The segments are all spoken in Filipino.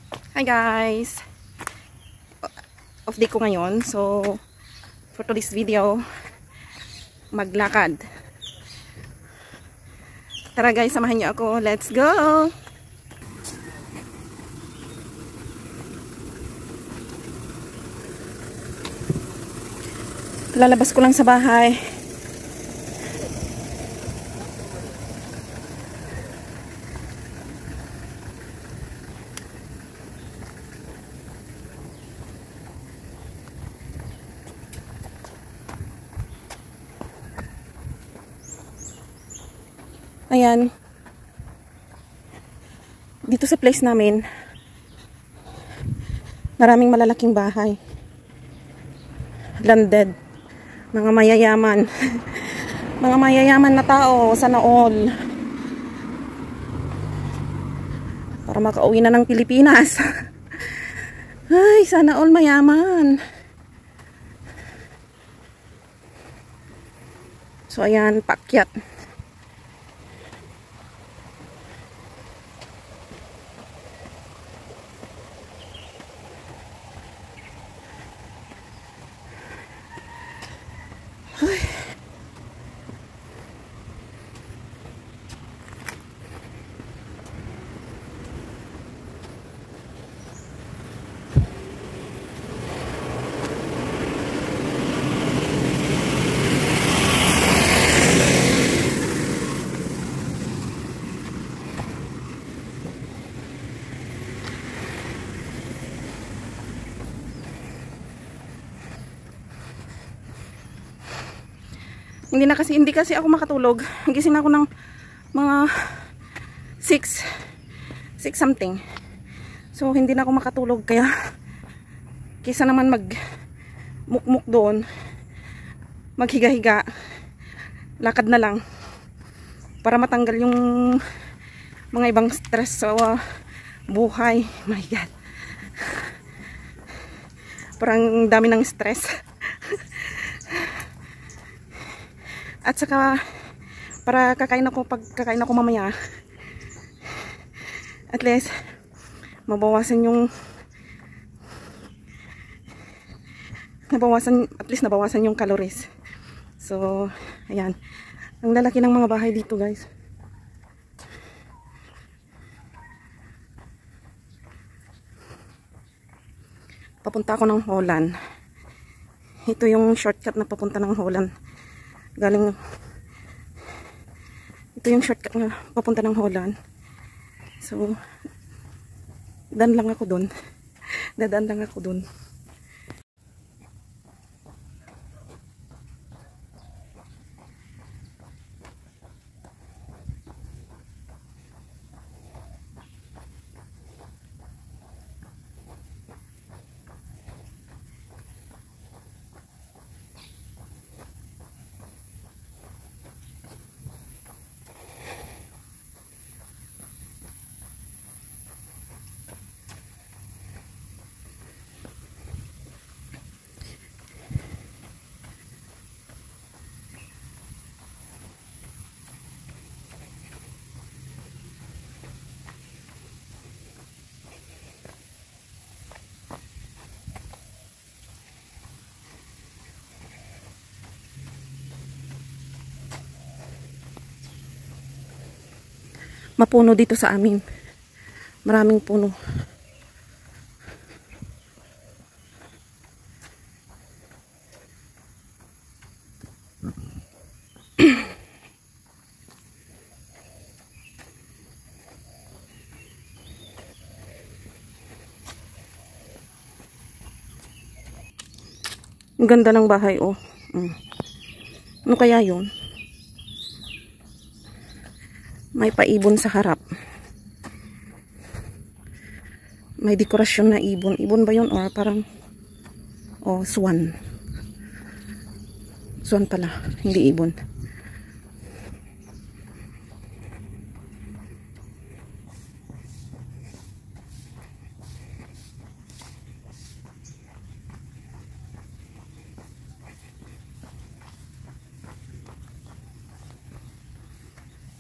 Hi guys! Off day ko ngayon. So, for today's video, maglakad. Tara guys, samahan niyo ako. Let's go! Lalabas ko lang sa bahay. Ayan. Dito sa place namin, maraming malalaking bahay. Landed. Mga mayayaman. Mga mayayaman na tao. Sana all. Para makauwi na ng Pilipinas. Ay, sana all mayaman. So, ayan, pakyat. Hindi kasi ako makatulog. Gising ako ng mga 6 something. So hindi na ako makatulog, kaya kaysa naman mukmuk doon, maghiga-higa, lakad na lang para matanggal yung mga ibang stress sa buhay. My God. Parang dami ng stress. At saka, para pag kakain ako mamaya, at least, nabawasan yung calories. So, ayan. Ang lalaki ng mga bahay dito, guys. Papunta ako ng Holland. Ito yung shortcut na papunta ng Holland. Ito yung shortcut na papunta ng Holland. So, dadaan lang ako dun. Mapuno dito sa amin. Maraming puno. Ang ganda ng bahay, oh. Ano kaya yun? May paibon sa harap. May dekorasyon na ibon. Ibon ba yun? Or parang, oh, swan. Swan pala, hindi ibon.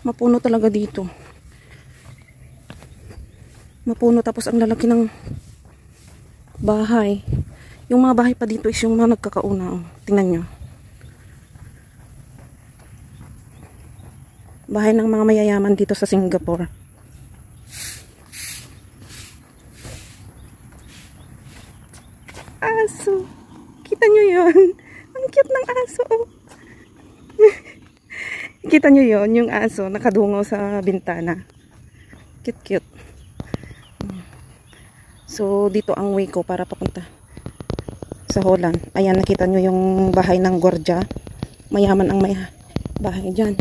Mapuno talaga dito. Mapuno, tapos ang lalaki ng bahay. Yung mga bahay pa dito is yung mga nagkakauna. Oh. Tingnan nyo. Bahay ng mga mayayaman dito sa Singapore. Aso. Kita nyo yun? Ang cute ng aso. Kita nyo yun? Yung aso nakadungaw sa bintana. Cute cute. So dito ang way ko para papunta sa Holland. Ayan, nakita nyo yung bahay ng gwardiya. Mayaman ang may bahay dyan.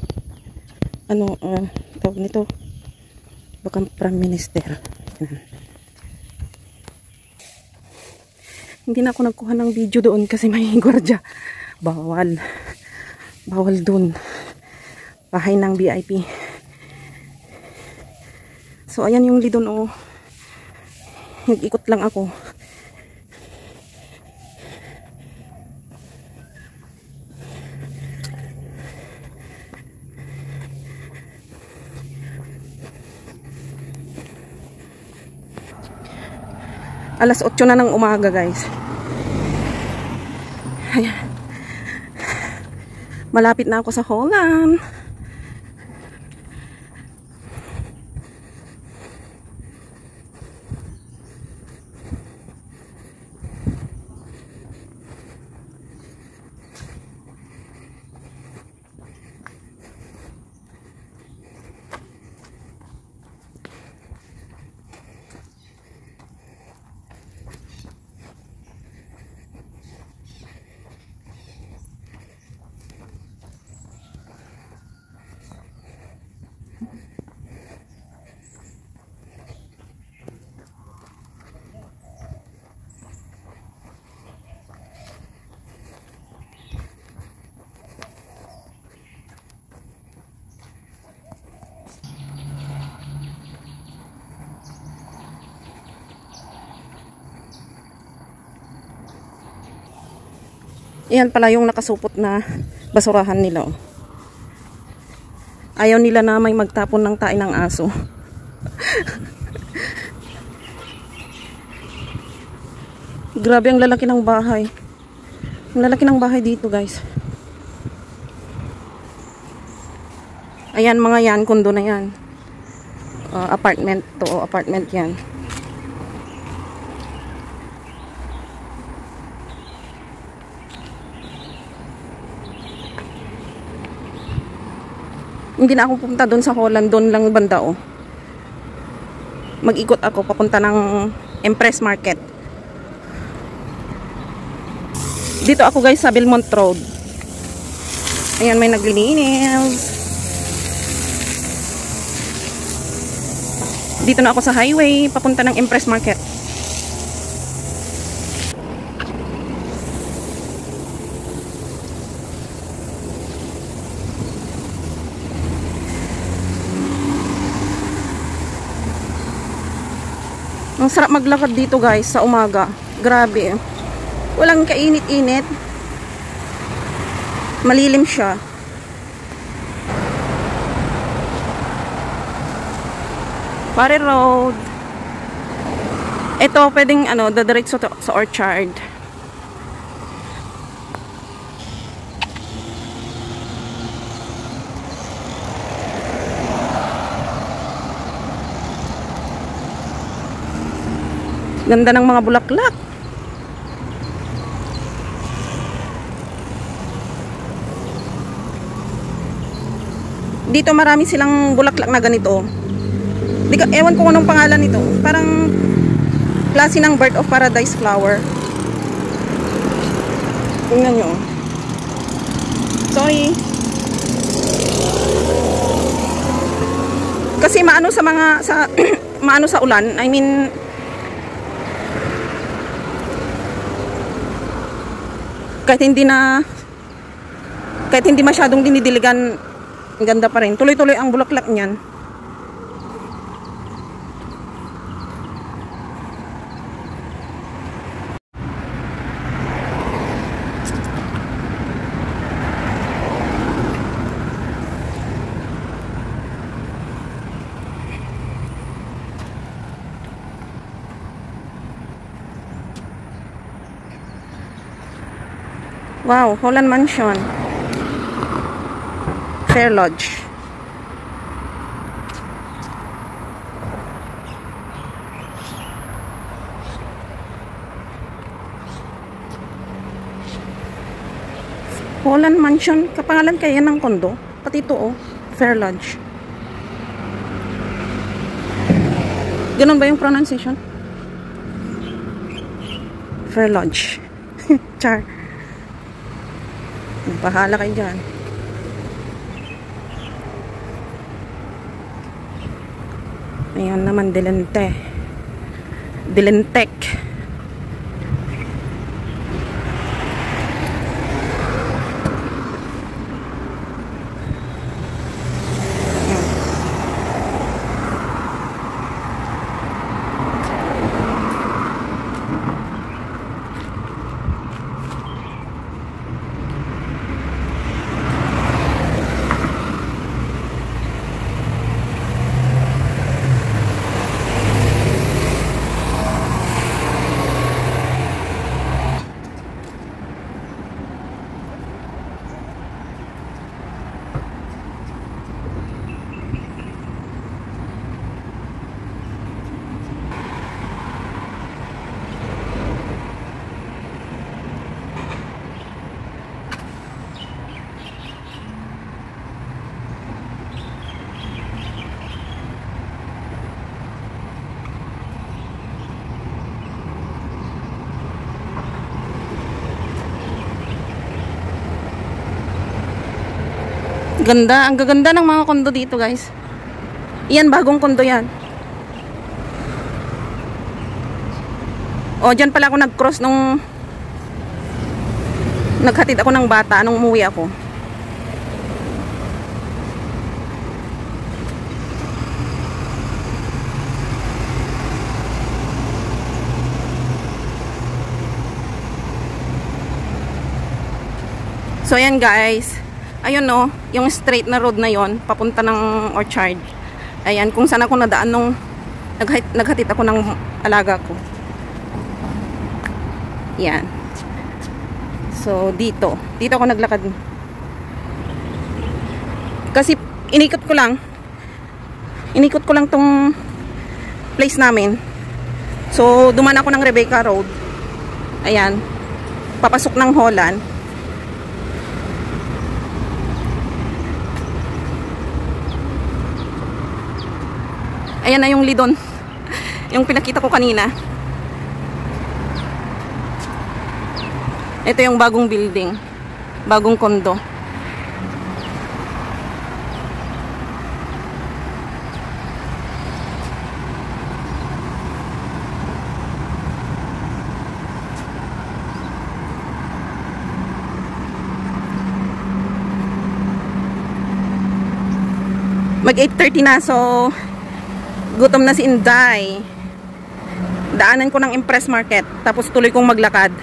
Ano, tawag nito? Baka Prime Minister. Hindi na ako nagkuha ng video doon kasi may gwardiya. Bawal. Bawal doon. Bahay ng VIP. So, ayan yung lidon, oh. Nag-ikot lang ako. Alas 8 na ng umaga, guys. Ayan. Malapit na ako sa Holland. Ayan pala yung nakasupot na basurahan nila. Oh. Ayaw nila na may magtapon ng tae ng aso. Grabe ang lalaki ng bahay. Ang lalaki ng bahay dito, guys. Ayan mga yan, kondo na yan. Apartment to, apartment yan. Hindi na ako pupunta doon sa Holland, doon lang banda, oh. Mag-ikot ako papunta ng Empress Market. Dito ako, guys, sa Belmont Road. Ayan, may naglilinis. Dito na ako sa highway papunta ng Empress Market. Ang sarap maglakad dito, guys, sa umaga. Grabe. Walang kainit-init. Malilim siya. Pare Road. Ito, pwedeng dadiretso sa Orchard. Ganda ng mga bulaklak. Dito marami silang bulaklak na ganito. Ewan ko anong pangalan nito. Parang klase ng bird of paradise flower. Tingnan nyo. Sorry. Kasi maano sa maano sa ulan. I mean, kahit hindi masyadong dinidiligan, ang ganda pa rin. Tuloy-tuloy ang bulaklak niyan. Wow, Holland Mansion. Fair Lodge. Holland Mansion. Kapangalan kaya ng kondo. Pati ito oh. Fair Lodge. Ganun ba yung pronunciation? Fair Lodge. Char. Bahala kayo dyan. Ayan naman, Dilente. Dilentec. Ganda, ang gaganda ng mga kondo dito, guys. Iyan, bagong kondo yan. O, dyan pala ako nag-cross nung naghatid ako ng bata nung umuwi ako. So, ayan guys. Ayun no, yung straight na road na yon papunta ng Orchard. Ayan, kung saan ako nadaan nung naghatid ako ng alaga ko. Yan. So, dito ako naglakad. Kasi inikot ko lang tong place namin. So, duman ako ng Rebecca Road. Ayan. Papasok ng Holland. Ayan na yung Lidon. Yung pinakita ko kanina. Ito yung bagong building. Bagong kondo. Mag 8:30 na, so gutom na si Inday. Daanan ko ng Impress Market, tapos tuloy kong maglakad.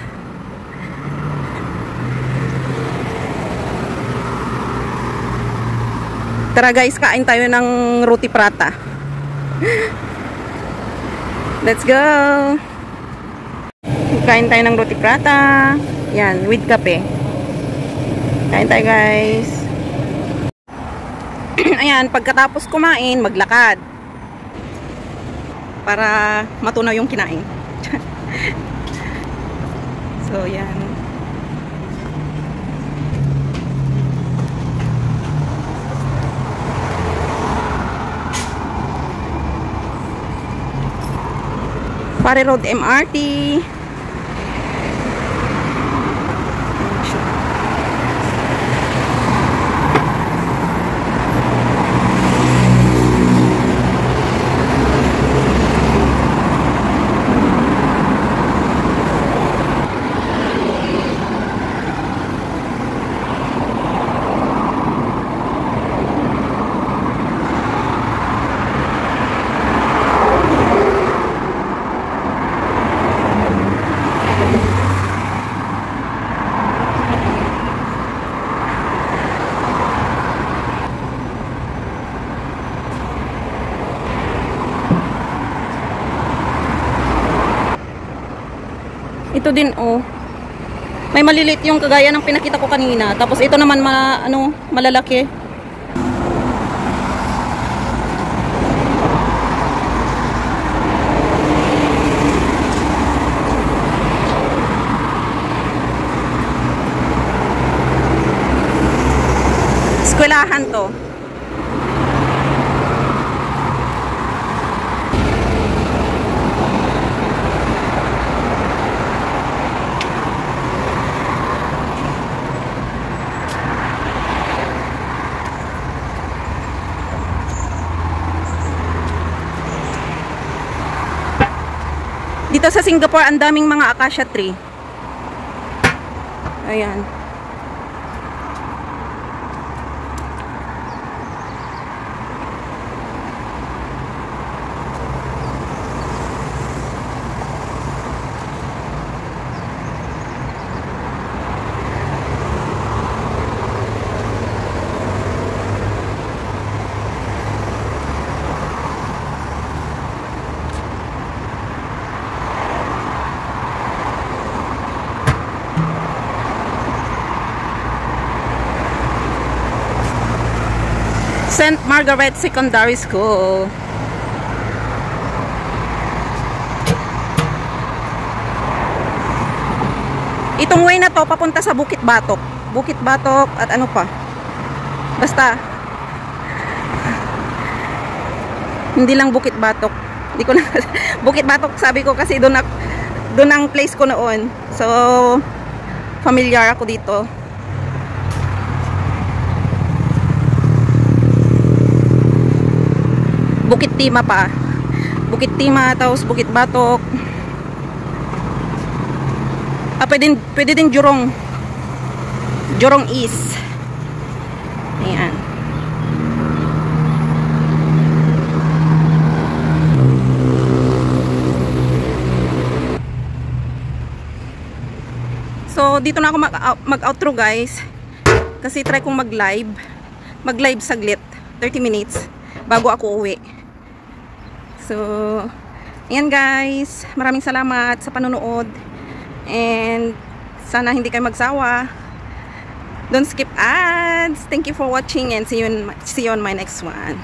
Tara guys, kain tayo ng roti prata. Let's go. Kain tayo ng roti prata. Yan, with kape. Kain tayo guys. Ayan, pagkatapos kumain, maglakad. Para matunaw yung kinain. So, yan. Pare Road MRT. Ito din oh. May malilit yung kagaya ng pinakita ko kanina. Tapos ito naman malalaki. Eskwelahan to. Dito sa Singapore, ang daming mga acacia tree. Ayan. St. Margaret Secondary School. Itong way na to papunta sa Bukit Batok. Bukit Batok at ano pa. Basta hindi lang Bukit Batok. Hindi ko na Bukit Batok sabi ko kasi doon ang place ko noon. So familiar ako dito. Bukit Timah pa. Bukit Timah, tapos Bukit Batok. Pwede din Jurong. Jurong East. Ayan. So, dito na ako mag-outro guys. Kasi try kong mag-live. Mag-live saglit. 30 minutes. Bago ako uwi. So, ayan guys, maraming salamat sa panonood and sana hindi kayo magsawa. Don't skip ads. Thank you for watching and see you on my next one.